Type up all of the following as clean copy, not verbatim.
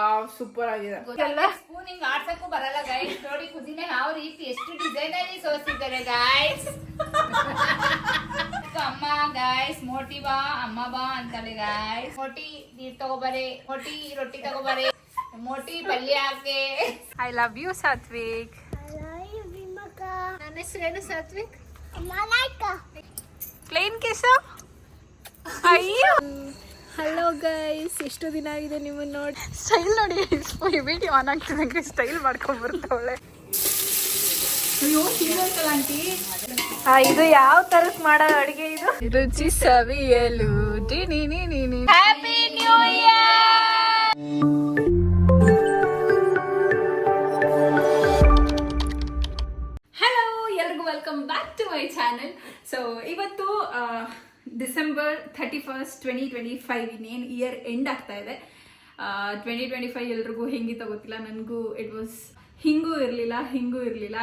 Wow super ಆಗಿದೆ. Spoon ಹಿಂಗ್ ಆಡ್ಸಕ್ಕೂ ಬರಲ್ಲ ಗೈಸ್. ನೋಡಿ ಕುದಿನ ಯಾವ ರೀತಿ ಎಷ್ಟು ಡಿಸೈನ್ ಅಲ್ಲಿ ಸೋಸಿದ್ದಾರೆ ಗೈಸ್. ಅಮ್ಮ ಗೈಸ್ ಮೋಟಿ ಬಾ ಅಮ್ಮ ಬಾ ಅಂತಾಳೆ ಗೈಸ್. ಮೋಟಿ ನೀರ್ ತಗೋಬರೆ, ಮೋಟಿ ರೊಟ್ಟಿ ತಗೋಬರೆ, ಮೋಟಿ ಪಲ್ಯ ಹಾಕೆ. I love you Satvik. ನನ್ನ ಹೆಸರೇನು ಸಾತ್ವಿಕ್? ಪ್ಲೇನ್ ಕೇಸ. ಅಯ್ಯೋ ಹಲೋ ಗೈಸ್, ಎಷ್ಟು ದಿನ ಆಗಿದೆ ನಿಮ್ಮನ್ನ ನೋಡಿ. ಸ್ಟೈಲ್ ನೋಡಿ, ವಿಡಿಯೋ ಆನ್ ಆಗ್ತಿದಂಗೆ ಸ್ಟೈಲ್ ಮಾಡ್ಕೊಂಡ್ ಬರ್ತಾವಳೆ. ಇದು ಯಾವ ತರಕ್ ಮಾಡೋ ಅಡಿಗೆ ಇದು? ರುಚಿ ಸವಿಯಲು ಹ್ಯಾಪಿ ನ್ಯೂ ಇಯರ್. ಹಲೋ, ಎಲ್ರಿಗೂ welcome back to my channel. So ಇವತ್ತು ಡಿಸೆಂಬರ್ 31st 2025 ಇನ್ನೇನು ಇಯರ್ ಎಂಡ್ ಆಗ್ತಾ ಇದೆ. 2025 ಎಲ್ರಿಗೂ ಹೆಂಗಿತ್ತು ಗೊತ್ತಿಲ್ಲ, ನನಗೂ ಇಟ್ ವಾಸ್ ಹಿಂಗೂ ಇರಲಿಲ್ಲ.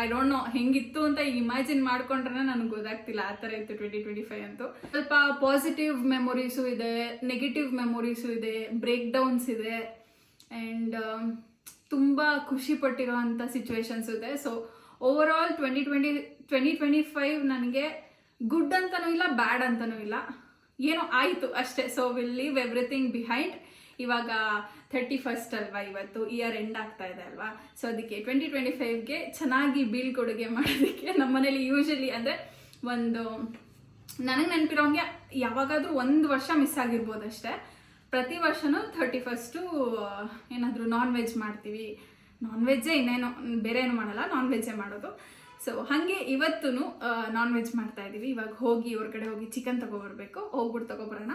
ಐ ಡೋಂಟ್ ನೋ ಹೆಂಗಿತ್ತು ಅಂತ ಇಮ್ಯಾಜಿನ್ ಮಾಡ್ಕೊಂಡ್ರೆ ನನಗೆ ಗೊತ್ತಾಗ್ತಿಲ್ಲ. ಆ ಥರ ಇತ್ತು 2025 ಅಂತೂ. ಸ್ವಲ್ಪ ಪಾಸಿಟಿವ್ ಮೆಮೊರೀಸು ಇದೆ, ನೆಗೆಟಿವ್ ಮೆಮೊರೀಸು ಇದೆ, ಬ್ರೇಕ್ ಡೌನ್ಸ್ ಇದೆ, ಆ್ಯಂಡ್ ತುಂಬ ಖುಷಿ ಪಟ್ಟಿರೋ ಅಂಥ ಸಿಚುವೇಶನ್ಸ್ ಇದೆ. ಸೊ ಓವರ್ ಆಲ್ 2025 ನನಗೆ ಗುಡ್ ಅಂತನೂ ಇಲ್ಲ, ಬ್ಯಾಡ್ ಅಂತನೂ ಇಲ್ಲ, ಏನೋ ಆಯಿತು ಅಷ್ಟೇ. So will leave everything behind. ಇವಾಗ 31st ಅಲ್ವಾ, ಇವತ್ತು ಇಯರ್ ಎಂಡ್ ಆಗ್ತಾ ಇದೆ ಅಲ್ವಾ. ಸೊ ಅದಕ್ಕೆ 2025ಗೆ ಚೆನ್ನಾಗಿ ಬೀಳ್ಕೊಡುಗೆ ಮಾಡೋದಕ್ಕೆ ನಮ್ಮ ಮನೇಲಿ ಯೂಶಲಿ ಅಂದರೆ ಒಂದು ನನಗೆ ನೆನಪಿರೋಂಗೆ ಯಾವಾಗಾದರೂ ಒಂದು ವರ್ಷ ಮಿಸ್ ಆಗಿರ್ಬೋದು ಅಷ್ಟೇ. ಪ್ರತಿ ವರ್ಷನೂ 31st ಏನಾದರೂ ನಾನ್ ವೆಜ್ ಮಾಡ್ತೀವಿ. ನಾನ್ ವೆಜ್ಜೇ, ಇನ್ನೇನು ಬೇರೆ ಏನು ಮಾಡಲ್ಲ, ನಾನ್ ವೆಜ್ಜೇ ಮಾಡೋದು. ಸೊ ಹಾಗೆ ಇವತ್ತೂ ನಾನ್ ವೆಜ್ ಮಾಡ್ತಾ ಇದ್ದೀವಿ. ಇವಾಗ ಹೋಗಿ ಹೊರಗಡೆ ಹೋಗಿ ಚಿಕನ್ ತಗೊಬರ್ಬೇಕು, ಹೋಗ್ಬಿಟ್ಟು ತಗೊಬರೋಣ.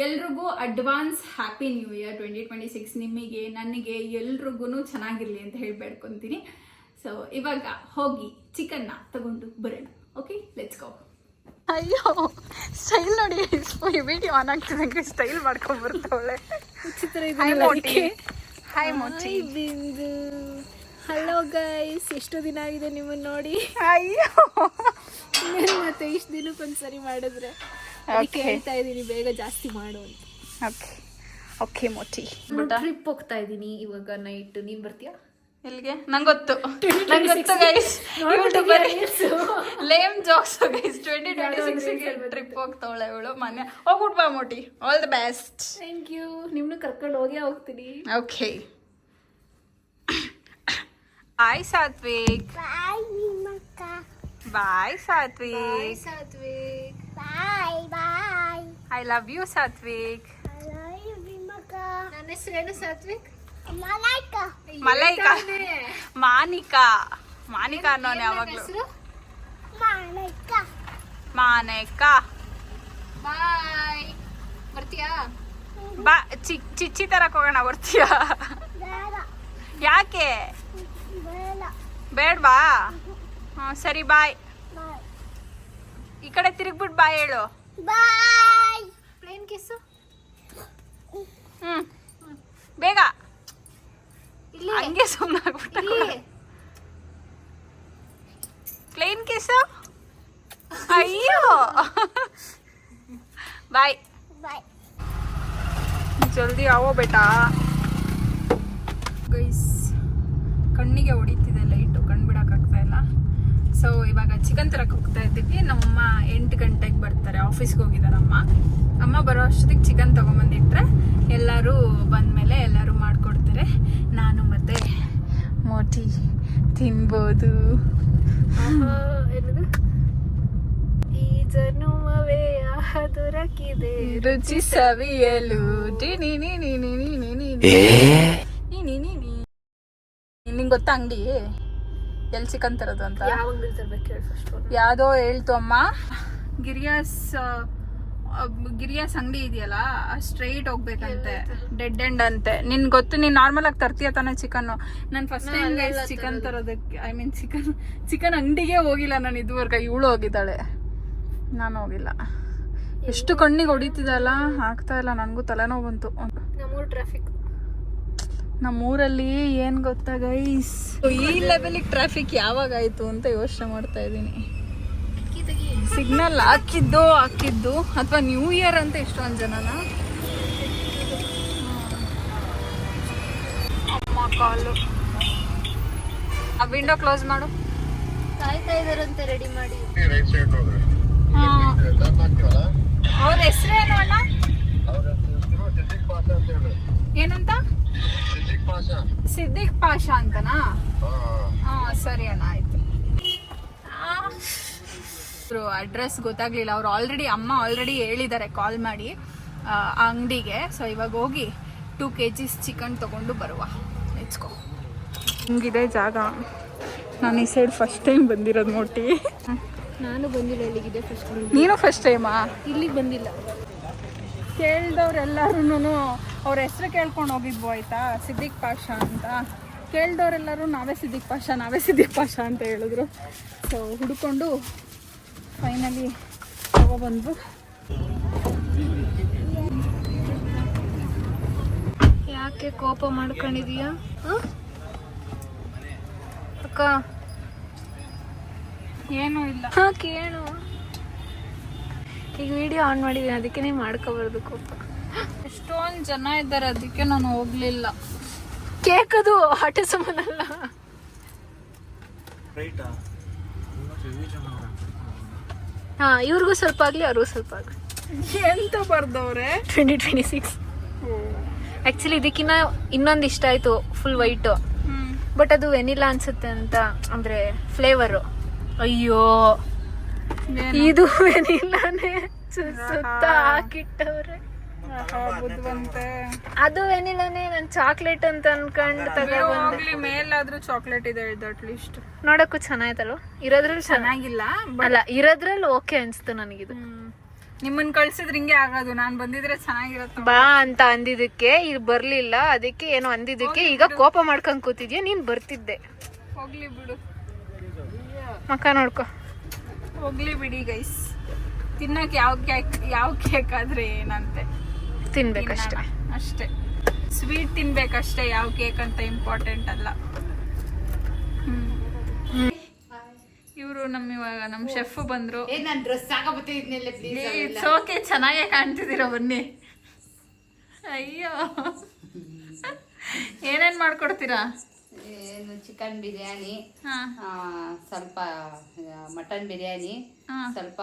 ಎಲ್ರಿಗೂ ಅಡ್ವಾನ್ಸ್ ಹ್ಯಾಪಿ ನ್ಯೂ ಇಯರ್ 2026. ನಿಮಗೆ, ನನಗೆ, ಎಲ್ರಿಗೂ ಚೆನ್ನಾಗಿರಲಿ ಅಂತ ಹೇಳಿ ಬೇಡ್ಕೊತೀನಿ. ಸೊ ಇವಾಗ ಹೋಗಿ ಚಿಕನ್ನ ತಗೊಂಡು ಬರೋಣ. Okay, let's go. ಅಯ್ಯೋ, ಸ್ಟೈಲ್ ನೋಡಿ, ವಿಡಿಯೋ ಆನ್ ಆಗ್ತಿದಂಗೆ ಸ್ಟೈಲ್ ಮಾಡ್ಕೊಂಡ್ ಬರ್ತಾವಳೆ. ಹಾಯ್ ಮೋಟಿ. ಬಿಂದು. ಹಲೋ ಗೈಸ್, ಎಷ್ಟು ದಿನ ಆಗಿದೆ ನಿಮ್ಮನ್ನ ನೋಡಿ. ಅಯ್ಯೋ ಮತ್ತೆ ಇಷ್ಟು ದಿನಕ್ಕೊಂದ್ಸರಿ ಮಾಡಿದ್ರೆ ಅದಕ್ಕೆ ಹೇಳ್ತಾ ಇದ್ದೀನಿ ಬೇಗ ಜಾಸ್ತಿ ಮಾಡು ಅಂತ. ಓಕೆ ಮೋಟಿ. ಟ್ರಿಪ್ ಹೋಗ್ತಾ ಇದ್ದೀನಿ ಇವಾಗ ನೈಟ್. ನೀನ್ ಬರ್ತೀಯಾ? ಎಲ್ಲಿಗೆ? ನಂಗೆ ಗೊತ್ತು ಗೈಸ್, ಲೇಮ್ ಜೋಕ್ಸ್ ಗೈಸ್. 2026ಗೆ ಟ್ರಿಪ್ ಹೋಗ್ತಾವಳೆ ಇವಳು. ಮನೆ ಹೋಗ್ಬಿಟ್ಟು ಬಾ ಮೋಟಿ. All the best. Thank you. ನಿಮ್ನು ಕರ್ಕೊಂಡು ಹೋಗ್ತೀನಿ. Okay. Bye Satvik. Bye Satvik. Satvik. I love you Satvik. ನನ್ನ ಹೆಸರೇನು ಸಾತ್ವಿಕ್? ಮಲೈಕಾ. ಮಾನಿಕಾ ಅನ್ನೋನು ಯಾವಾಗ್ಲೂ. ಮಾನೇಕಾ. ಬಾಯ್. ಬರ್ತೀಯಾ? ಬಾ. ಚಿಚ್ಚಿ ತರಕ್ ಹೋಗೋಣ, ಬರ್ತೀಯಾ? ಯಾಕೆ ಬೇಡ್ವಾ? ಹಾಂ ಸರಿ, ಬಾಯ್. ಈ ಕಡೆ ತಿರುಗ್ಬಿಟ್ಟು ಬಾಯ್ ಹೇಳು. Plain kiss. ಬೇಗ. ಇಲ್ಲಿ ಹಂಗೆ ಸುಮ್ಮನಾಗ್ಬಿಟ್ಟು ಪ್ಲೇನ್ ಕಿಸ್ಸು. ಅಯ್ಯೋ ಬಾಯ್. ಜಲ್ದಿ ಆವೋ ಬೇಟಾ. ಗೈಸ್, ಕಣ್ಣಿಗೆ ಹೊಡಿತಿದೆ ಲೈಟು, ಕಣ್ಣು ಬಿಡೋಕ್ಕಾಗ್ತಾ ಇಲ್ಲ. ಸೊ ಇವಾಗ ಚಿಕನ್ ತರಕ್ಕೆ ಹೋಗ್ತಾ ಇದ್ದೀವಿ. ನಮ್ಮಮ್ಮ 8 ಗಂಟೆಗೆ ಬರ್ತಾರೆ, ಆಫೀಸ್ಗೆ ಹೋಗಿದ್ದಾರೆ ಅಮ್ಮ ಬರೋ ಅಷ್ಟೊತ್ತಿಗೆ ಚಿಕನ್ ತೊಗೊಂಬಂದಿಟ್ರೆ ಎಲ್ಲರೂ ಬಂದಮೇಲೆ ಎಲ್ಲರೂ ಮಾಡಿಕೊಡ್ತಾರೆ. ನಾನು ಮತ್ತೆ ಮೋಟಿ ತಿನ್ಬೋದು. ಈ ಜನುಮವೇ ದೊರಕಿದೆ ರುಚಿ ಸವಿಯಲು. ನಿಂಗೆ ಗೊತ್ತಾ ಅಂಗಡಿ ಎಲ್ಲಿ ಚಿಕನ್ ತರೋದು ಅಂತ? ಯಾವುದೋ ಹೇಳ್ತು ಅಮ್ಮ. ಗಿರಿಯಾಸ್ ಅಂಗಡಿ ಇದೆಯಲ್ಲ, ಸ್ಟ್ರೈಟ್ ಹೋಗ್ಬೇಕಂತೆ, ಡೆಡ್ ಎಂಡ್ ಅಂತೆ. ನಿನ್ ಗೊತ್ತು, ನೀನ್ ನಾರ್ಮಲ್ ಆಗಿ ತರ್ತೀಯ ತಾನೆ ಚಿಕನ್ನು? ನಾನು ಫಸ್ಟ್ ಟೈಮ್ ಚಿಕನ್ ತರೋದಕ್ಕೆ, ಐ ಮೀನ್ ಚಿಕನ್ ಅಂಗಡಿಗೆ ಹೋಗಿಲ್ಲ ನಾನು ಇದುವರೆಗೆ. ಇವಳು ಹೋಗಿದ್ದಾಳೆ, ನಾನು ಹೋಗಿಲ್ಲ. ಎಷ್ಟು ಕಣ್ಣಿಗೆ ಹೊಡಿತಿದಲ್ಲ, ಆಗ್ತಾ ಇಲ್ಲ. ನನಗೂ ತಲೆನೋವು ಬಂತು. ನಮ್ಮೂರು ಟ್ರಾಫಿಕ್. ನಮ್ಮೂರಲ್ಲಿ ಏನ್ ಗೊತ್ತಾ ಗೈಸ್, ಈ ಲೆವೆಲಿಗೆ ಟ್ರಾಫಿಕ್ ಯಾವಾಗ ಆಯ್ತು ಅಂತ ಯೋಚನೆ ಮಾಡ್ತಾ ಇದ್ದೀನಿ. ಸಿಗ್ನಲ್ ಹಾಕಿದ್ದು ಅಥವಾ ನ್ಯೂ ಇಯರ್ ಅಂತ ಎಷ್ಟೊಂದು ಜನನ ಕಾಲು. ಆ ವಿಂಡೋ ಕ್ಲೋಸ್ ಮಾಡು. ಕಾಯ್ತಾ ಇದಾರಂತೆ ರೆಡಿ ಮಾಡಿ. ಅವ್ರ ಹೆಸರೇನು ಅಣ್ಣ? ಏನಂತ? ಸಿದ್ದಿಕ್ ಪಾಷಾ ಅಂತನಾ? ಹಾ ಸರಿ ಅಣ್ಣ ಆಯ್ತು. ಅಡ್ರೆಸ್ ಗೊತ್ತಾಗ್ಲಿಲ್ಲ. ಅವ್ರು ಅಮ್ಮ ಆಲ್ರೆಡಿ ಹೇಳಿದ್ದಾರೆ ಕಾಲ್ ಮಾಡಿ ಅಂಗಡಿಗೆ. ಸೊ ಇವಾಗ ಹೋಗಿ 2 kgs ಚಿಕನ್ ತಗೊಂಡು ಬರುವ. ನೆಚ್ಕೋ. ಹಿಂಗಿದೆ ಜಾಗ. ನಾನು ಈ ಸೈಡ್ ಫಸ್ಟ್ ಟೈಮ್ ಬಂದಿರೋದು ಮೋಟಿ. ನಾನು ಬಂದಿಲ್ಲ ಇಲ್ಲಿಗಿದೆ ಫಸ್ಟ್. ನೀನು ಫಸ್ಟ್ ಟೈಮಾ? ಇಲ್ಲಿಗೆ ಬಂದಿಲ್ಲ. ಕೇಳ್ದವ್ರೆಲ್ಲರೂ ಅವ್ರ ಹೆಸರು ಕೇಳ್ಕೊಂಡು ಹೋಗಿದ್ವು ಆಯ್ತಾ, ಸಿದ್ದಿಕ್ ಪಾಷಾ ಅಂತ. ಕೇಳ್ದವ್ರೆಲ್ಲರೂ ನಾವೇ ಸಿದ್ದಿಕ್ ಪಾಷಾ ಅಂತ ಹೇಳಿದ್ರು. ಸೊ ಹುಡ್ಕೊಂಡು ಫೈನಲಿ ತಗೊಬಂದ್ವು. ಯಾಕೆ ಕೋಪ ಮಾಡ್ಕೊಂಡಿದೀಯಾ ಅಕ್ಕ? ಏನೂ ಇಲ್ಲ. ಕೇಳು. ಈಗ ವಿಡಿಯೋ ಆನ್ ಮಾಡಿದ್ದೀನಿ, ಅದಕ್ಕೆ ಮಾಡ್ಕೋಬಾರ್ದು ಕೋಪ. ಎಷ್ಟೊಂದು ಜನ ಇದ್ದಾರೆ, ಅದಕ್ಕೆ ನಾನು ಹೋಗ್ಲಿಲ್ಲ. ಕೇಕ್ ಅದು ಆಟ ಸಾಮಾನಲ್ಲ. ಹಾ, ಇವ್ರಿಗೂ ಸ್ವಲ್ಪ ಆಗ್ಲಿ, ಅವ್ರಿಗೂ ಸ್ವಲ್ಪ ಆಗ್ಲಿ. ಎಂತ ಬರ್ದವ್ರೆ? 2026. ಆಕ್ಚುಲಿ ಇದಕ್ಕಿನ್ನ ಇನ್ನೊಂದು ಇಷ್ಟ ಆಯ್ತು, ಫುಲ್ ವೈಟ್. ಬಟ್ ಅದು ವೆನಿಲಾ ಅನ್ಸುತ್ತೆ ಅಂತ, ಅಂದ್ರೆ ಫ್ಲೇವರು. ಅಯ್ಯೋ, ಇದು ವೆನಿಲಾನೇ ಸುತ್ತ ಹಾಕಿಟ್ಟವ್ರೆ. ಅದು ವೆನಿಲಾನೇ. ನಾನು ಚಾಕ್ಲೇಟ್ ಅಂತ ಅನ್ಕೊಂಡು ತಗೊಂಡ್ಬಂದೆ. ಮೇಲಾದ್ರೂ ಚಾಕ್ಲೇಟ್ ಇದೆ ಅಟ್ ಲೀಸ್ಟ್. ನೋಡಕ್ಕೂ ಚೆನ್ನಾಯ್ತಲ್ವ? ಇರೋದ್ರಲ್ಲಿ ಚೆನ್ನಾಗಿಲ್ಲ ಅಲ್ಲ, ಇರೋದ್ರಲ್ಲಿ ಓಕೆ ಅನ್ಸ್ತು ನನಗಿದು. ನಿಮ್ಮನ್ ಕಳ್ಸಿದ್ರೆ ಹಿಂಗೆ ಆಗೋದು. ನಾನ್ ಬಂದಿದ್ರೆ ಚೆನ್ನಾಗಿರತ್ತ ಬಾ ಅಂತ ಅಂದಿದ್ದಕ್ಕೆ ಇದು ಬರ್ಲಿಲ್ಲ, ಅದಕ್ಕೆ ಏನೋ ಅಂದಿದ್ದಕ್ಕೆ ಈಗ ಕೋಪ ಮಾಡ್ಕೊಂಡ್ ಕೂತಿದ್ಯಾ. ನೀನ್ ಬರ್ತಿದ್ದೆ. ಹೋಗ್ಲಿ ಬಿಡು, ಮಕ್ಕ ನೋಡ್ಕೊ. ಹೋಗ್ಲಿ ಬಿಡಿ ಗೈಸ್. ತಿನ್ನಕ್ ಯಾವ ಕೇಕ್ ಆದ್ರೆ ಏನಂತೆ, ತಿನ್ಬೇಕಷ್ಟೇ. ಅಷ್ಟೇ, ಸ್ವೀಟ್ ತಿನ್ಬೇಕಷ್ಟೇ. ಯಾವ ಕೇಕ್ ಅಂತ ಇಂಪಾರ್ಟೆಂಟ್ ಅಲ್ಲ. ಇವರು ನಮ್ಮ ಶೆಫ್ ಬಂದ್ರು. ಇಟ್ಸ್ ಓಕೆ, ಚೆನ್ನಾಗೇ ಕಾಣ್ತಿದ್ದೀರ. ಬನ್ನಿ. ಅಯ್ಯೋ, ಏನೇನ್ ಮಾಡ್ಕೊಡ್ತೀರಾ? ಚಿಕನ್ ಬಿರಿಯಾನಿ, ಸ್ವಲ್ಪ ಮಟನ್ ಬಿರಿಯಾನಿ, ಸ್ವಲ್ಪ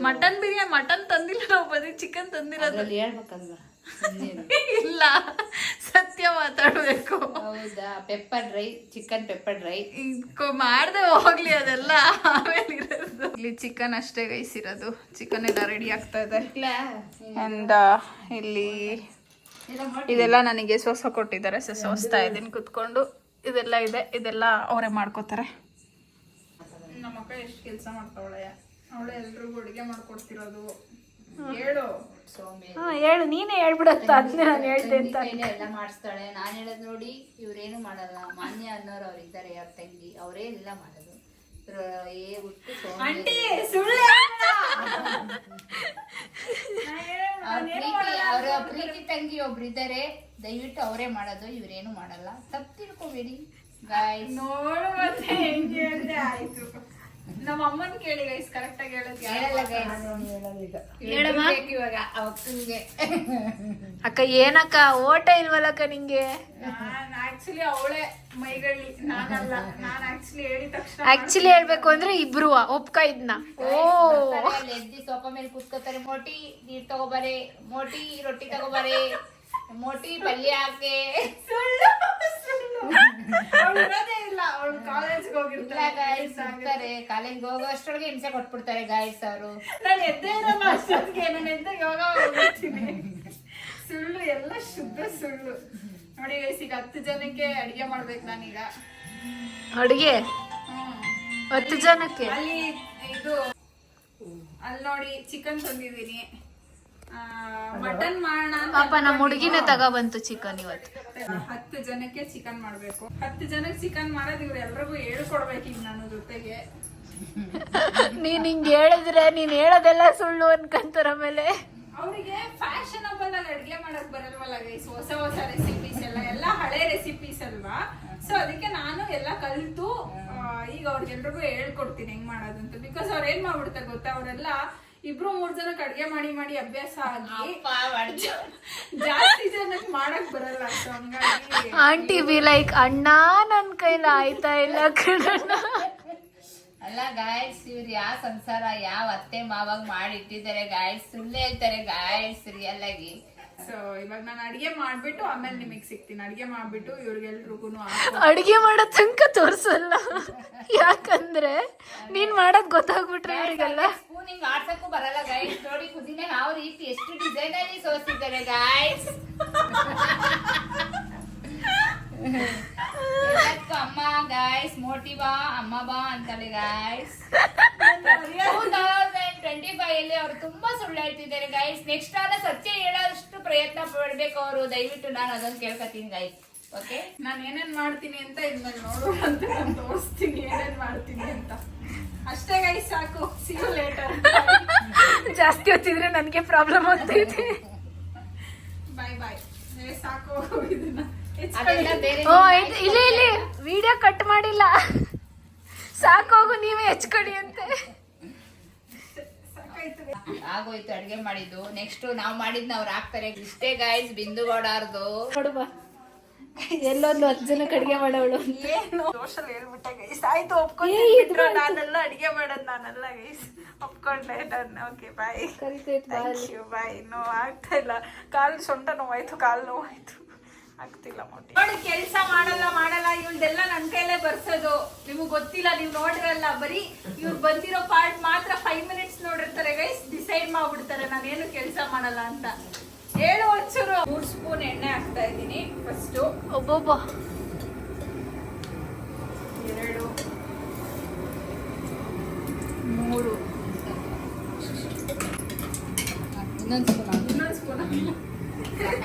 ಮಟನ್ ಬಿರಿಯಾನಿ. ಮಟನ್ ತಂದಿಲ್ಲ ನಾವು, ಬರೀ ಚಿಕನ್ ತಂದಿರೋದು. ಹೇಳ್ಬೇಕಲ್ವಾ? ಇಲ್ಲ, ಸತ್ಯ ಮಾತಾಡ್ಬೇಕು. ಹೌದಾ? Pepper dry, chicken pepper dry ಮಾಡ್ದೆ ಹೋಗ್ಲಿ, ಅದೆಲ್ಲ ಆಮೇಲೆ ಇರೋದು. ಇಲ್ಲಿ ಚಿಕನ್ ಅಷ್ಟೇ ಗೈಸಿರೋದು. ಚಿಕನ್ ಎಲ್ಲ ರೆಡಿ ಆಗ್ತಾ ಇದೆ. ಅಂಡ್ ಇಲ್ಲಿ ಇದೆಲ್ಲ ನನಗೆ ಸೋಸ ಕೊಟ್ಟಿದ್ದಾರೆ. ಸೋಸ್ತಾ ಇದ್ದೀನಿ ಕುತ್ಕೊಂಡು. ಇದೆಲ್ಲ ಇದೆ, ಇದೆಲ್ಲ ಅವರೇ ಮಾಡ್ಕೋತಾರೆ. ನಮ್ಮ ಅಕ್ಕ ಎಷ್ಟು ಕೆಲಸ ಮಾಡ್ತಾವಳೆ. ಅವಳೆ ಎಲ್ರಿಗೂ ಅಡುಗೆ ಮಾಡ್ಕೊಡ್ತಿರೋದು. ಹೇಳು ಹೇಳು, ನೀನೇ ಹೇಳ್ಬಿಡತ್ತ. ಅದನ್ನೇ ನಾನು ಹೇಳ್ದೆ ಅಂತ ಎಲ್ಲ ಮಾಡಿಸ್ತಾಳೆ. ನಾನು ಹೇಳೋದು ನೋಡಿ ಇವ್ರೇನು ಮಾಡಲ್ಲ. ಮಾನ್ಯ ಅನ್ನೋರು ಅವ್ರು ಇದ್ದಾರೆ, ಅವ್ರ ತಂಗಿ, ಅವರೇ ಎಲ್ಲ ಮಾಡೋದು. ಅವರ ಪ್ರೀತಿ ತಂಗಿ ಒಬ್ರು ಇದ್ದಾರೆ, ದಯವಿಟ್ಟು ಅವರೇ ಮಾಡೋದು, ಇವ್ರೇನು ಮಾಡಲ್ಲ. ತಪ್ಪು ತಿಳ್ಕೊಬೇಡಿ ಗಾಯ್ಸ್. ನೋಡು ಮತ್ತೆ ಹೆಂಗೆ ಹೇಳ್ದೆ. ಆಯ್ತು, ನಮ್ಮ ಅಮ್ಮನ್ ಕೇಳಿ ಗೈಸ್, ಕರೆಕ್ಟ್ ಆಗಿ ಹೇಳೋದು. ಇವಾಗ ಅವಕ್ಕಂಗೆ ಅಕ್ಕ. ಏನಕ್ಕ ಓಟ ಇಲ್ವಲ್ಲಕ್ಕ ನಿಂಗೆ? ನಾನು ಆಕ್ಚುಲಿ ಅವಳೇ ಮೈಗಳ್ಳಿ, ನಾನಲ್ಲ. ನಾನು ಆಕ್ಚುಲಿ ಹೇಳಿದ ತಕ್ಷಣ, ಆಕ್ಚುಲಿ ಹೇಳ್ಬೇಕು ಅಂದ್ರೆ ಇಬ್ರು ಒಪ್ಕ ಇದ್ನ. ಅಲ್ಲಿ ಎದ್ದಿ ಸೋಫಾ ಮೇಲೆ ಕೂತ್ಕೋತಾರೆ. ಮೋಟಿ ನೀರ್ ತಗೋಬಾರೆ, ಮೋಟಿ ರೊಟ್ಟಿ ತಗೋಬಾರೆ, ಮೋಟಿ ಪಲ್ಯ ಹಾಕೆ. ಕಾಲೇಜ್ಗೆ ಹೋಗಿರ್ತಾರೆ. ಕಾಲೇಜ್ಗೆ ಹೋಗೋ ಅಷ್ಟೊಳಗೆ ಹಿಂಸೆ ಕೊಟ್ಬಿಡ್ತಾರೆ ಗಾಯ್ಸ್ ಅವರು. ನಾನು ಎದ್ದೇ ಇರಲ್ಲ ಅಷ್ಟೊತ್ತಿಗೆ. ನಾನು ಎದ್ದ ಯೋಗ ಹೋಗ್ತೀನಿ. ಸುಳ್ಳು, ಎಲ್ಲ ಶುದ್ಧ ಸುಳ್ಳು. ನೋಡಿ ಗೈಸ್, ಈಗ 10 ಜನಕ್ಕೆ ಅಡಿಗೆ ಮಾಡ್ಬೇಕು ನಾನೀಗ. ಅಡಿಗೆ 10 ಜನಕ್ಕೆ? ಅಲ್ಲಿ ಇದು ಅಲ್ಲಿ ನೋಡಿ ಚಿಕನ್ ತಂದಿದ್ದೀನಿ. ಮಟನ್ ಮಾಡೋಣ. ಪಾಪ ನಮ್ಮ ಹುಡುಗಿನೇ ತಗೊಬಂತು ಚಿಕನ್ ಇವತ್ತು. 10 ಜನಕ್ಕೆ ಚಿಕನ್ ಮಾಡ್ಬೇಕು. 10 ಜನಕ್ಕೆ ಚಿಕನ್ ಮಾಡೋದು ಇವ್ರು ಎಲ್ರಿಗೂ ಹೇಳ್ಕೊಡ್ಬೇಕು ಈಗ ನಾನು ಜೊತೆಗೆ. ನೀನ್ ಹಿಂಗ್ ಹೇಳಿದ್ರೆ ನೀನ್ ಹೇಳೋದೆಲ್ಲ ಸುಳ್ಳು ಅನ್ಕಂತಾರ. ಆಮೇಲೆ ಅವರಿಗೆ ಫ್ಯಾಷನಬಲ್ ಆಗಿ ಅಡ್ಗೆ ಮಾಡಕ್ ಬರಲ್ವಲ್ಲ ಗೈಸ್. ಹೊಸ ಹೊಸ ರೆಸಿಪೀಸ್ ಎಲ್ಲ ಹಳೆ ರೆಸಿಪೀಸ್ ಅಲ್ವಾ. ಸೊ ಅದಕ್ಕೆ ನಾನು ಎಲ್ಲ ಕಲಿತು ಈಗ ಅವ್ರಿಗೆಲ್ರಿಗೂ ಹೇಳ್ಕೊಡ್ತೀನಿ ಹೆಂಗ್ ಮಾಡೋದು ಅಂತ. ಬಿಕಾಸ್ ಅವ್ರು ಏನ್ ಮಾಡ್ಬಿಡ್ತಾರೆ ಗೊತ್ತಾ, ಅವರೆಲ್ಲ 2-3 ಜನಕ್ಕೆ ಅಡ್ಗೆ ಮಾಡಿ ಅಭ್ಯಾಸ ಆಗಿ ಜಾಸ್ತಿ ಜನಕ್ಕೆ ಮಾಡಕ್ ಬರಲ್ಲ. ಸೊ ಹಂಗಾಗಿ ಆಂಟಿ ಬಿ ಲೈಕ್ ಅಣ್ಣ ನನ್ ಕೈಲಿ ಆಯ್ತಾ ಇಲ್ಲ ಕಣಣ್ಣ. ಅಲ್ಲ ಗಾಯ್ಸ್, ಇವ್ರು ಯಾವ ಸಂಸಾರ ಯಾವ ಅತ್ತೆ ಮಾವಾಗ ಮಾಡಿಟ್ಟಿದ್ದಾರೆ ಗಾಯ್ಸ್, ಸುಳ್ಳು ಹೇಳ್ತಾರೆ ಗಾಯ್ಸ್ ರಿಯಲ್ ಆಗಿ. ಸೊ ಇವಾಗ ನಾನು ಅಡಿಗೆ ಮಾಡ್ಬಿಟ್ಟು ಆಮೇಲೆ ನಿಮಗೆ ಸಿಗ್ತೀನಿ. ಅಡಿಗೆ ಮಾಡ್ಬಿಟ್ಟು ಇವ್ರಿಗೆಲ್ರಿಗೂ ಅಡಿಗೆ ಮಾಡೋ ತನಕ ತೋರ್ಸಲ್ಲ, ಯಾಕಂದ್ರೆ ನೀನ್ ಮಾಡೋದ್ ಗೊತ್ತಾಗ್ಬಿಟ್ರೆ ಇವ್ರಿಗೆಲ್ಲ. ಸ್ಪೂನ್ ಹಿಂಗ್ ಆಡ್ಸಕ್ಕೂ ಬರಲ್ಲ ಗಾಯ್ಸ್. ನೋಡಿ ಕುದಿನ ಯಾವ ರೀತಿ ಎಷ್ಟು ಡಿಸೈನ್ ಅಲ್ಲಿ ಸೋಸಿದ್ದಾರೆ ಗಾಯ್ಸ್. ಅಮ್ಮ ಗಾಯ್ಸ್ ಮೋಟಿ ಬಾ ಅಮ್ಮ ಬಾ ಅಂತಾಳೆ ಗಾಯ್ಸ್. 2025 ಅಲ್ಲಿ ಅವ್ರು ತುಂಬಾ ಸುಳ್ಳು ಹೇಳ್ತಿದ್ದಾರೆ ಗಾಯ್ಸ್. ನೆಕ್ಸ್ಟ್ ಆದ ಸತ್ಯ ಹೇಳೋಷ್ಟು ಪ್ರಯತ್ನ ಪಡ್ಬೇಕು ಅವರು. ದಯವಿಟ್ಟು ನಾನು ಅದನ್ನ ಕೇಳ್ಕೊತೀನಿ ಗಾಯ್ಸ್. ಓಕೆ, ನಾನು ಏನೇನ್ ಮಾಡ್ತೀನಿ ಅಂತ ಇದ್ಮೇಲೆ ನೋಡು ಅಂತ ನಾನು ತೋರಿಸ್ತೀನಿ ಏನೇನ್ ಮಾಡ್ತೀನಿ ಅಂತ. ಅಷ್ಟೇ ಗೈಸ್, ಸಾಕು. See you later. ಜಾಸ್ತಿ ಹೊತ್ತಿದ್ರೆ ನನ್ಗೆ ಪ್ರಾಬ್ಲಮ್ ಆಗ್ತೈತಿ. ಬಾಯ್ ಬಾಯ್. ಸಾಕು ಇದನ್ನ ಅದೆಲ್ಲ ಬೇರೆ ಓ ಇಲ್ಲಿ ಇಲ್ಲಿ ವಿಡಿಯೋ ಕಟ್ ಮಾಡಿಲ್ಲ, ಸಾಕೋಗು ನೀವೇ ಹೆಚ್ಕೊಡಿ ಅಂತೆ. ಆಗೋಯ್ತು ಅಡ್ಗೆ ಮಾಡಿದ್ದು. ನೆಕ್ಸ್ಟ್ ನಾವ್ ಮಾಡಿದ್ನ ಅವ್ರು ಹಾಕ್ತಾರೆ. ಇಷ್ಟೇ ಗಾಯ್ಸ್ ಬಿಂದುಗೌಡಾರ್ದು. ನೋಡುವ ಎಲ್ಲೊಂದು 10 ಜನಕ್ಕೆ ಅಡ್ಗೆ ಮಾಡೋಳು. ಏನು ದೋಷಲ್ಲಿ ಹೇಳ್ಬಿಟ್ಟೆ ಗೈಸ್. ಆಯ್ತು, ಒಪ್ಕೊಂಡಿದ್ರು. ನಾನೆಲ್ಲ ಅಡಿಗೆ ಮಾಡೋದು ನಾನಲ್ಲ ಗೈಸ್, ಒಪ್ಕೊಂಡೆ. Done. Okay bye. Thank you bye. ಆಗ್ತಾ ಇಲ್ಲ, ಕಾಲು ಸೊಂಟ ನೋವಾಯ್ತು, ಕಾಲು ನೋವಾಯ್ತು, ಆಗ್ತಿಲ್ಲ ಮೋಟಿ. ನೋಡಿ, ಕೆಲಸ ಮಾಡಲ್ಲ ಇವ್ಳದೆಲ್ಲ ನನ್ ಕೈಲೇ ಬರ್ಸೋದು. ನಿಮ್ಗೆ ಗೊತ್ತಿಲ್ಲ, ನೀವು ನೋಡಿರಲ್ಲ. ಬರೀ ಇವ್ರು ಬಂದಿರೋ ಪಾರ್ಟ್ ಮಾತ್ರ 5 ಮಿನಿಟ್ಸ್ ನೋಡಿರ್ತಾರೆ ಗೈಸ್, ಡಿಸೈಡ್ ಮಾಡ್ಬಿಡ್ತಾರೆ ನಾನೇನು ಕೆಲಸ ಮಾಡಲ್ಲ ಅಂತ. ಹೇಳು ಒಂಚೂರು. 3 ಸ್ಪೂನ್ ಎಣ್ಣೆ ಹಾಕ್ತಾ ಇದ್ದೀನಿ ಫಸ್ಟ್. ಒಬ್ಬೊಬ್ಬ 2 3 ಇನ್ನೊಂದು ಸ್ಪೂನ್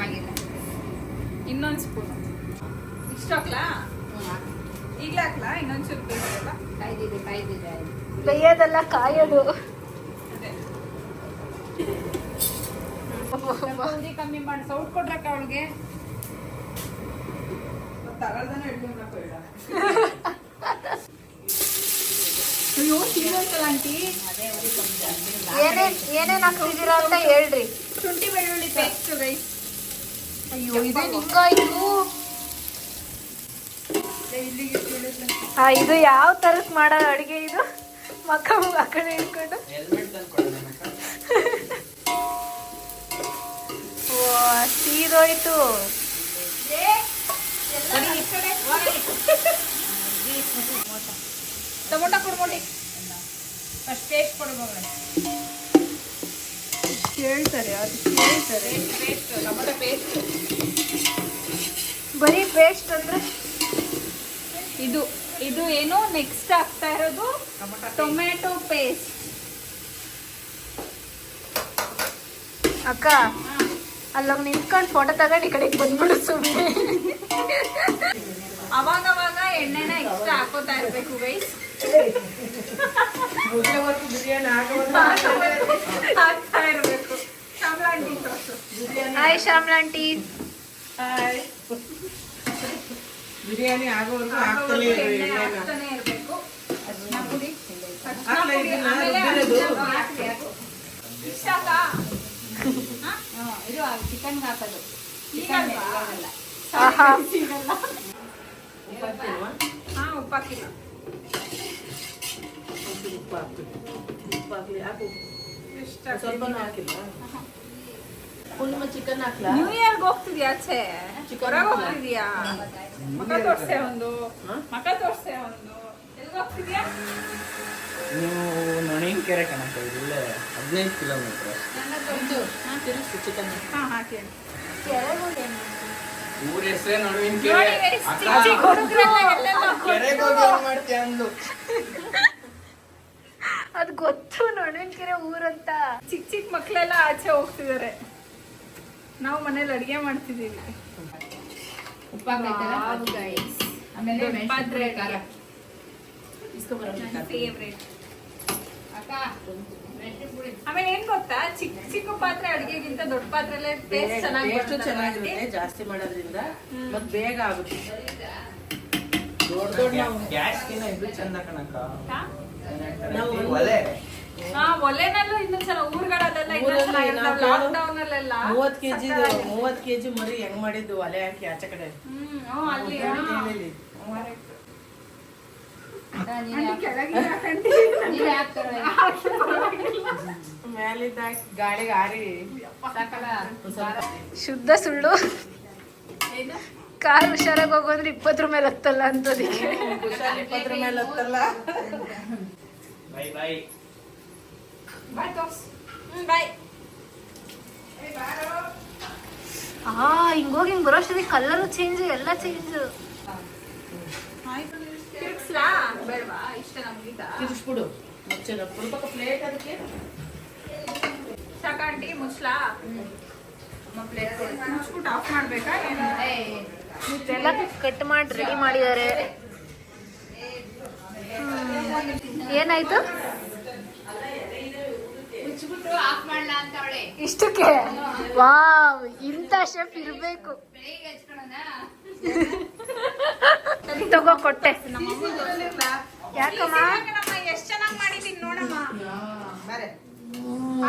ಆಗಿಲ್ಲ, ಇನ್ನೊಂದು ಸ್ಪೂನು. ಇಷ್ಟು ಹಾಕ್ಲಾ? ಈಗಲೇ ಹಾಕ್ಲಾ? ಇನ್ನೊಂಚೂರು ಬೇಯಿಸಲ್ಲ? ಕಾಯ್ದಿದೆ ಬೇಯೋದಲ್ಲ ಕಾಯೋದು. ಉರಿ ಕಮ್ಮಿ ಮಾಡಿ ಸೌಟ್ ಕೊಡ್ರಕ್ಕ ಅವಳಿಗೆ. ಅಯ್ಯೋ ಸೀರಿಯಲ್ ಆಂಟಿ. ಅದೇ ಉರಿ ಕಮ್ಮಿ ಜಾಸ್ತಿ. ಏನೇನ್ ಹಾಕ್ತಿದ್ದೀರಾ ಅಂತ ಹೇಳ್ರಿ. ಶುಂಠಿ ಬೆಳ್ಳುಳ್ಳಿ ಪೇಸ್ಟ್ ಗೈಸ್. ಅಯ್ಯೋ ಇದೆ ನಿಂಗಾಯ್ತು. ಇದು ಯಾವ ತರಕ್ ಮಾಡೋ ಅಡಿಗೆ ಇದು? ಮಕ್ಕ ಆ ಕಡೆ ಇಟ್ಕೊಂಡು ಸೀದೋಯ್ತು. ಟೊಮೊಟೊ ಕೊಡ್ಬೋದು. ಫಸ್ಟ್ ಪೇಸ್ಟ್ ಕೊಡ್ಬೋದು. ಹೇಳ್ತಾರೆ, ಅದು ಹೇಳ್ತಾರೆ. Paste tomato paste. ಬರೀ ಪೇಸ್ಟ್ ಅಂದ್ರೆ ಇದು ಏನು ನೆಕ್ಸ್ಟ್ ಆಗ್ತಾ ಇರೋದು ಟೊಮೆಟೊ ಪೇಸ್ಟ್. ಅಕ್ಕ ಅಲ್ಲೋಗ್ ನಿಂತ್ಕೊಂಡು ಫೋಟೋ ತಗೊಂಡು ಈ ಕಡೆಗೆ ಬಂದ್ಬಿಡು ಸುಮ್ಮನೆ. ಅವಾಗವಾಗ ಎಣ್ಣೆನ ಎಕ್ಸ್ಟ್ರಾ ಹಾಕೋತಾ ಇರ್ಬೇಕು ಗೈಸ್. ಹಾಕ್ತಾ ಇರ್ಬೇಕು. ಶ್ಯಾಮ್ಲಾಂಟಿ ತೋರ್ಸು. ಹಾಯ್ ಶ್ಯಾಮ್ಲಾಂಟಿ. ಬಿರಿಯಾನಿ ಆಗೋವರೆಗೂ ಎಣ್ಣೆ ಹಾಕ್ತಾನೆ ಇರ್ಬೇಕು. ಅರ್ಶಿನ ಪುಡಿ, ಆಮೇಲೆ ಇಷ್ಟ ಆತಾ? ಇದು ಚಿಕನ್ ಹಾಕೋದು. ಚಿಕನ್ ಆಹಾ. ಹಾ, ಉಪ್ಪು ಹಾಕಿಲ್ಲ. ಉಪ್ಪು ಹಾಕ್ಲಿ, ಹಾಕು. ಇಷ್ಟ ಸ್ವಲ್ಪನೂ ಹಾಕಿಲ್ಲ. Full chicken ಹಾಕ್ಲಾ? ನ್ಯೂ ಇಯರ್ಗೆ ಹೋಗ್ತಿದ್ಯಾ ಆಚೆ? ಹೊರಗೆ ಹೋಗ್ತಿದ್ಯಾ? ಮಕ ತೋರ್ಸೆ ಒಂದು. ಎಲ್ಲಿಗೆ ಹೋಗ್ತಿದ್ಯಾ? ನೀವು ನೊಣಕೆರೆ ಕಣಕ್ಕ, ಇಲ್ಲೇ 15 ಕಿಲೋಮೀಟರ್. ತಿರುಗಿಸು ಚಿಕನ್. ಹಾ, ಹಾಕಿ. ಊರ ಹೆಸರೇ ನೊಣಕೆರೆ. ನೋಡಿ guys, ಚಿಕ್ಕ ಚಿಕ್ಕ ಹುಡುಗ್ರೆಲ್ಲ ಎಲ್ಲೆಲ್ಲ ಕೆರೆಗೆ ಹೋಗಿ ಏನ್ ಮಾಡ್ತೀಯ ಅಂದು. ಅದ್ ಗೊತ್ತು, ನೊಣಕೆರೆ ಊರಂತ. ಚಿಕ್ಕ ಚಿಕ್ಕ ಮಕ್ಳೆಲ್ಲ ಆಚೆ ಹೋಗ್ತಿದಾರೆ. ನಾವು ಮನೇಲಿ ಅಡಿಗೆ ಮಾಡ್ತಿದೀವಿ. ಉಪ್ಪು ಹಾಕೈತಲ್ಲ? ಆಮೇಲೆ ಮೆಣಸಿನ್ಕಾಯಿ ಖಾರ. ಫೇವ್ರೇಟ್. ಅಕ್ಕ ಮೆಣಸಿನ ಪುಡಿ. ಆಮೇಲೆ ಏನ್ ಗೊತ್ತಾ, ಚಿಕ್ಕ ಚಿಕ್ಕ ಪಾತ್ರೆ ಅಡಿಗೆಗಿಂತ ದೊಡ್ಡ ಪಾತ್ರೆಲ್ಲೇ ಟೇಸ್ಟ್ ಟೇಸ್ಟು ಚೆನ್ನಾಗಿ ಚೆನ್ನಾಗಿರುತ್ತೆ ಜಾಸ್ತಿ ಮಾಡೋದ್ರಿಂದ, ಮತ್ ಬೇಗ ಆಗುತ್ತೆ. ದೊಡ್ಡ ನಾವು ಗ್ಯಾಸ್ಗಿನ ಇದು ಚಂದ ಕಣಕ್ಕ. ನಾವು ಒಲೆ ಒಲೆನಲ್ಲೂ ಇನ್ನೊಂದ್ಸಲ ಊರುಗಳಲ್ಲೆಲ್ಲ ಲಾಕ್ಡೌನ್ ಅಲ್ಲೆಲ್ಲ 30 ಕೆಜಿ ಮರಿ ಹೆಂಗ್ ಮಾಡಿದ್ದು ಒಲೆ ಹಾಕಿ ಆಚೆ ಕಡೆ ಅಲ್ಲಿ ಹೇಳಿ. ನೀವೇ ಹಾಕ್ತಾರೆ ಮ್ಯಾಲಿದ್ದ ಹಾಕಿ ಗಾಳಿಗೆ ಹಾರಿ ಸಾಕಲ್ಲ ಶುದ್ಧ ಸುಳ್ಳು. ಕಾರ್ ಹುಷಾರಾಗಿ ಹೋಗೋದ್ರೆ 20 ಮೇಲೆ ಹತ್ತಲ್ಲ ಅಂತದಕ್ಕೆ. ಹುಷಾರ್ 20 ಮೇಲೆ ಹತ್ತಲ್ಲ. ಬಾಯ್ ಬಾಯ್. ಬಾಯ್ ತೋರ್ಸ್ ಬಾಯ್. ಹಿಂಗೋಗಿ ಹಿಂಗ್ ಬರೋಷ್ಟೊತ್ತಿಗೆ ಕಲರು ಚೇಂಜ್ ಎಲ್ಲ ಚೇಂಜ್. ತಿರ್ಗ್ಸ್ಲಾ ಬೇಡವಾ ಇಷ್ಟ ನಮ್ಗೀಗ ತಿರ್ಸ್ಬಿಡು ಮುಚ್ಚನ ಪುಡ್ಪಕ್ಕ ಪ್ಲೇಟ್ ಅದಕ್ಕೆ ಸಾಕಾಂಟಿ ಮುಚ್ಲಾ ಮುಚ್ಬಿಟ್ಟು ಆಫ್ ಮಾಡ್ಬೇಕಾ ಏನು ಎಲ್ಲ ಕಟ್ ಮಾಡಿ ರೆಡಿ ಮಾಡಿದ್ದಾರೆ. ಏನಾಯ್ತು ಮುಚ್ಚಿಬಿಟ್ಟು ಆಫ್ ಮಾಡ್ಲಾ ಅಂತ ಅವಳೆ ಇಷ್ಟಕ್ಕೆ? ವಾವ್, ಇಂಥ ಶೆಫ್ ಇರ್ಬೇಕು. ಬೆಳಿಗ್ಗೆ ಹಚ್ಕೊಳೋಣ ತಗೋ ಕೊಟ್ಟೆ. ಯಾಕಮ್ಮ ಎಷ್ಟ್ ಚೆನ್ನಾಗಿ ಮಾಡಿದೀನಿ ನೋಡಮ್ಮ.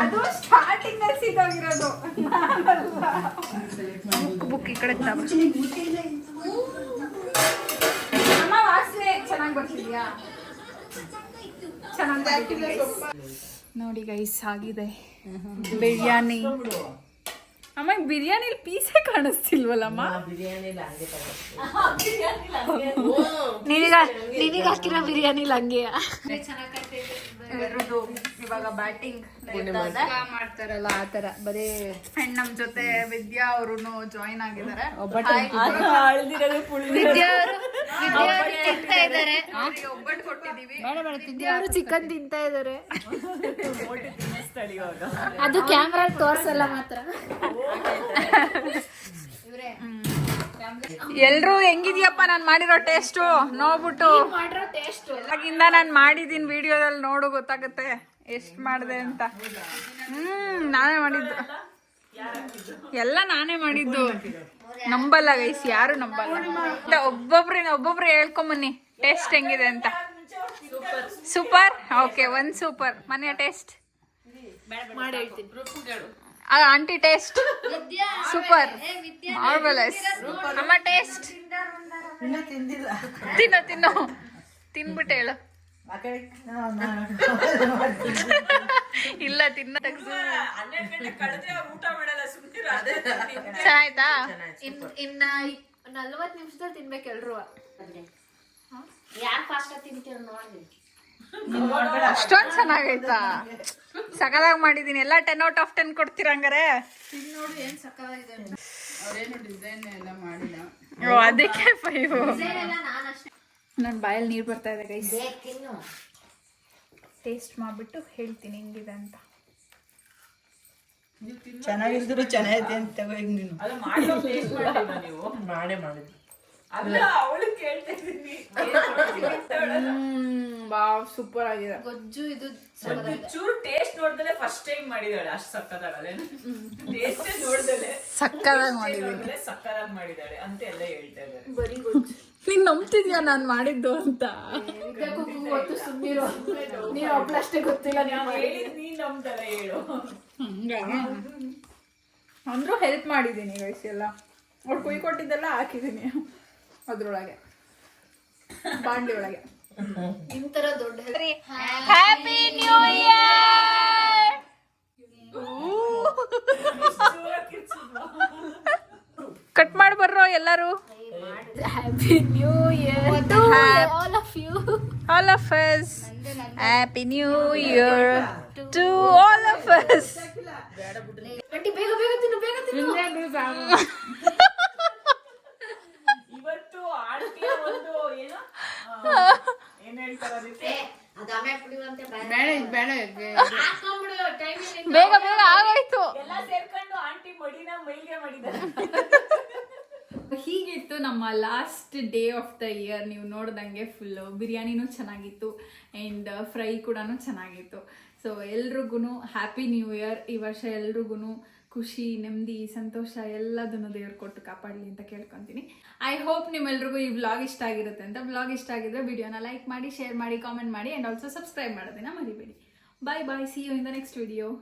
ಅದು ಸ್ಟಾರ್ಟಿಂಗ್ ಅಲ್ಲಿ ಸಿಗೋಗಿರೋದು. ಬುಕ್ ಈ ಕಡೆ ತಗೋ. ಅಮ್ಮ ವಾಸನೆ ಚೆನ್ನಾಗಿ ಬರ್ತಿದ್ಯಾ? ಚೆನ್ನಾಗಿ ನೋಡಿ ಗೈಸ್ ಆಗಿದೆ ಬಿರಿಯಾನಿ. ಅಮ್ಮ ಬಿರಿಯಾನಿಲಿ ಪೀಸೇ ಕಾಣಿಸ್ತಿಲ್ವಲ್ಲಮ್ಮ. ಬಿರಿಯಾನಿ ಹಂಗೆ ನಿನಗೆ ಹಾಕಿರೋ ಬಿರಿಯಾನಿ ಹಂಗೆಯ. ಇವ್ರದ್ದು ಇವಾಗ ಬ್ಯಾಟಿಂಗ್ ಮಾಡ್ತಾರಲ್ಲ ಆತರ ಬರೀ ಅಂಡ್ ನಮ್ ಜೊತೆ ವಿದ್ಯಾ ಅವರು ಜಾಯಿನ್ ಆಗಿದ್ದಾರೆ. ವಿದ್ಯಾ ಅವರು ತಿಂತಾ ಇದ್ದಾರೆ. ಒಬ್ಬಟ್ಟು ಕೊಟ್ಟಿದೀವಿ. ವಿದ್ಯಾ ಅವರು ಚಿಕನ್ ತಿಂತಾ ಇದ್ದಾರೆ. ಅದು ಕ್ಯಾಮ್ರಾ ತೋರ್ಸಲ್ಲ ಮಾತ್ರ. ಎಲ್ರು ಹೆಂಗಿದ್ಯಪ್ಪ ನಾನ್ ಮಾಡಿರೋ ಟೇಸ್ಟು ನೋಡ್ಬಿಟ್ಟು ಮಾಡಿರೋ ಟೇಸ್ಟ್ ಆಗಿಂದ ನಾನ್ ಮಾಡಿದೀನಿ ವಿಡಿಯೋದಲ್ಲಿ ನೋಡು ಗೊತ್ತಾಗುತ್ತೆ ಎಷ್ಟ್ ಮಾಡಿದೆ ಅಂತ. ನಾನೇ ಮಾಡಿದ್ದು ಎಲ್ಲ ನಾನೇ ಮಾಡಿದ್ದು. ನಂಬಲ್ಲ ಗೈಸ್, ಯಾರು ನಂಬಲ್ಲ. ಒಬ್ಬೊಬ್ರು ಹೇಳ್ಕೊಂಬನ್ನಿ ಟೇಸ್ಟ್ ಹೆಂಗಿದೆ ಅಂತ. ಸೂಪರ್. ಓಕೆ, ಒಂದ್ ಸೂಪರ್. ಮನೆಯ ಟೇಸ್ಟ್ ಮಾಡಿ ಹೇಳ್ತೀನಿ. Aunty taste super marvellous. ಅಮ್ಮ ಟೇಸ್ಟ್ ಇನ್ನೂ ತಿಂದಿಲ್ಲ. ತಿನ್ನೋ ತಿನ್ಬಿಟ್ಟು ಹೇಳು. ಇಲ್ಲ ತಿನ್ನ ಚೆನ್ನಾಯ್ತಾ? ಇನ್ನ 40 ನಿಮಿಷದಲ್ಲಿ ತಿನ್ಬೇಕು ಎಲ್ರು. ಯಾರು ಫಾಸ್ಟ್ ತಿಂತೀರ ನೋಡಿ. ಅಷ್ಟೊಂದ್ ಚೆನ್ನಾಗೈತಾ? ಸಕಲಾಗಿ ಮಾಡಿದೀನಿ. ಎಲ್ಲ 10/10 ಕೊಡ್ತೀರ ಹಂಗಾರೆ? ನೋಡಿ ಏನ್ ಸಕ್ಕತ್ತಾಗಿದೆ. ಅವ್ರೇನು ಡಿಸೈನ್ ಎಲ್ಲ ಮಾಡಿಲ್ಲ. ಅದಕ್ಕೆ 5. ನಾನಷ್ಟೇ ನನ್ನ ಬಾಯಲ್ಲಿ ನೀರು ಬರ್ತಾ ಇದೆ ಗೈಸ್. ಟೇಸ್ಟ್ ಮಾಡ್ಬಿಟ್ಟು ಹೇಳ್ತೀನಿ ಹೆಂಗಿದೆ ಅಂತ. ಚೆನ್ನಾಗಿದ್ರು ಚೆನ್ನಾಗೈತೆ ಅಂತ ತಗೋ ನೀನು. ಮಾಡೇ ಮಾಡಿದ್ದು ಸೂಪರ್ ಆಗಿದೆ. ಗೊಜ್ಜು ಇದು ಚೂರು ಟೇಸ್ಟ್ ನೋಡ್ದಲೆ ಫಸ್ಟ್ ಟೈಮ್ ಮಾಡಿದಾಳೆ. ಅಷ್ಟು ಸಕ್ಕತ್ತಾಗಲ್ಲ ಟೇಸ್ಟ್ ನೋಡ್ದಲೆ ಸಕ್ಕತ್ತಾಗಿ ಮಾಡಿದ್ದೀನಿ. ಸಕ್ಕತ್ತಾಗಿ ಮಾಡಿದಾಳೆ ಅಂತ ಎಲ್ಲ ಹೇಳ್ತಾ ಇದ್ದಾರೆ. ಬರೀ ಗೊಜ್ಜು. ನೀನ್ ನಂಬ್ತಿದ್ಯಾ ನಾನ್ ಮಾಡಿದ್ದು ಅಂತ? ಗೊತ್ತು ಸುಮ್ಮನಿರೋ. ನೀನು ಒಬ್ಳಷ್ಟೇ ಗೊತ್ತಿಲ್ಲ. ಹೇಳಿದ್ ನೀನ್ ನಮ್ದಲ್ಲ ಹೇಳು. ಅಂದ್ರೂ ಹೆಲ್ಪ್ ಮಾಡಿದ್ದೀನಿ ಗೈಸ್. ಎಲ್ಲ ಅವ್ರು ಕುಯ್ ಕೊಟ್ಟಿದ್ದೆಲ್ಲ ಹಾಕಿದ್ದೀನಿ ಅದ್ರೊಳಗೆ, ಬಾಂಡಿ ಒಳಗೆ. ಇಂತರ ದೊಡ್ಡ ಹ್ಯಾಪಿ ನ್ಯೂ ಇಯರ್. ಕಟ್ ಮಾಡಿ ಬರ್ರೋ ಎಲ್ಲರೂ. Happy new year all of you. All of us. Happy New Year to all of us. Aunty ಬೇಗ ಬೇಗ ತಿನ್ನು, ಬೇಗ ತಿನ್ನು. ಇವತ್ತು ಆಂಟಿಯ ಒಂದು ಏನೋ ಏನ್ ಹೇಳ್ತಾರೆ ಅದಕ್ಕೆ ಬೇಗ ಬೇಗ ಆಗೋಯ್ತು. ಎಲ್ಲ ಸೇರ್ಕೊಂಡು ಆಂಟಿ ಮಡಿನ ಮೈಗೆ ಮಾಡಿದ್ದಾರೆ. ಹೀಗಿತ್ತು ನಮ್ಮ last day of the year. ನೀವು ನೋಡ್ದಂಗೆ ಫುಲ್ ಬಿರಿಯಾನಿನೂ ಚೆನ್ನಾಗಿತ್ತು ಆ್ಯಂಡ್ ಫ್ರೈ ಕೂಡ ಚೆನ್ನಾಗಿತ್ತು. ಸೊ ಎಲ್ರಿಗೂ ಹ್ಯಾಪಿ ನ್ಯೂ ಇಯರ್. ಈ ವರ್ಷ ಎಲ್ರಿಗೂ ಖುಷಿ, ನೆಮ್ಮದಿ, ಸಂತೋಷ ಎಲ್ಲದನ್ನು ದೇವ್ರು ಕೊಟ್ಟು ಕಾಪಾಡಲಿ ಅಂತ ಕೇಳ್ಕೊತೀನಿ. ಐ ಹೋಪ್ ನಿಮ್ಮೆಲ್ರಿಗೂ ಈ ವ್ಲಾಗ್ ಇಷ್ಟ ಆಗಿರುತ್ತೆ ಅಂತ. ವ್ಲಾಗ್ ಇಷ್ಟ ಆಗಿದ್ರೆ ವಿಡಿಯೋನ ಲೈಕ್ ಮಾಡಿ, ಶೇರ್ ಮಾಡಿ, ಕಾಮೆಂಟ್ ಮಾಡಿ ಆ್ಯಂಡ್ ಆಲ್ಸೋ ಸಬ್ಸ್ಕ್ರೈಬ್ ಮಾಡೋದನ್ನ ಮರಿಬೇಡಿ. Bye bye. See you in the next video.